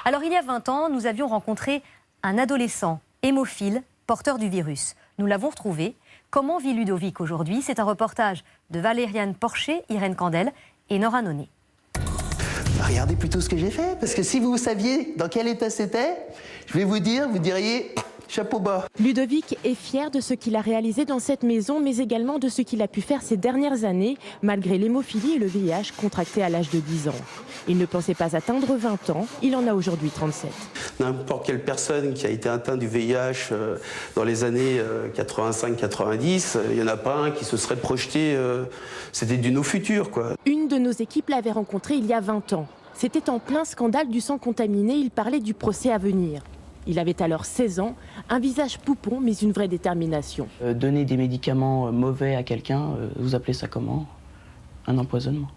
Alors il y a 20 ans, nous avions rencontré un adolescent hémophile porteur du virus. Nous l'avons retrouvé. Comment vit Ludovic aujourd'hui? C'est un reportage de Valériane Porcher, Irène Candel et Nora Nonnet. Regardez plutôt ce que j'ai fait, parce que si vous saviez dans quel état c'était, je vais vous dire, vous diriez chapeau bas. Ludovic est fier de ce qu'il a réalisé dans cette maison, mais également de ce qu'il a pu faire ces dernières années, malgré l'hémophilie et le VIH contracté à l'âge de 10 ans. Il ne pensait pas atteindre 20 ans, il en a aujourd'hui 37. N'importe quelle personne qui a été atteinte du VIH dans les années 85-90, il n'y en a pas un qui se serait projeté, c'était du no futur, quoi. Une de nos équipes l'avait rencontré il y a 20 ans. C'était en plein scandale du sang contaminé, il parlait du procès à venir. Il avait alors 16 ans, un visage poupon mais une vraie détermination. Donner des médicaments mauvais à quelqu'un, vous appelez ça comment? Un empoisonnement.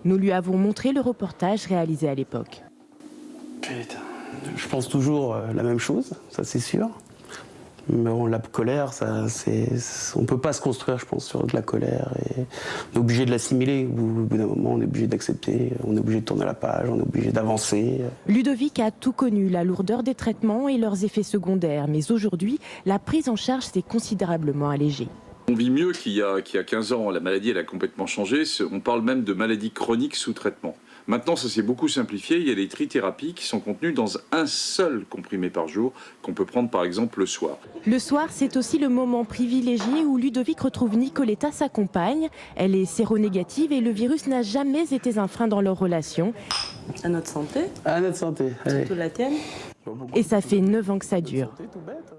Nous lui avons montré le reportage réalisé à l'époque. Putain, je pense toujours la même chose, ça c'est sûr. Mais bon, la colère, on ne peut pas se construire, je pense, sur de la colère. Et on est obligé de l'assimiler. Au bout d'un moment, on est obligé d'accepter, on est obligé de tourner la page, on est obligé d'avancer. Ludovic a tout connu, la lourdeur des traitements et leurs effets secondaires. Mais aujourd'hui, la prise en charge s'est considérablement allégée. On vit mieux qu'il y a 15 ans. La maladie, elle a complètement changé. On parle même de maladie chronique sous traitement. Maintenant, ça s'est beaucoup simplifié. Il y a les trithérapies qui sont contenues dans un seul comprimé par jour qu'on peut prendre par exemple le soir. Le soir, c'est aussi le moment privilégié où Ludovic retrouve Nicoletta, sa compagne. Elle est séronégative et le virus n'a jamais été un frein dans leur relation. À notre santé. À notre santé. Allez. Surtout la tienne. Et ça fait 9 ans que ça dure. Tout bête.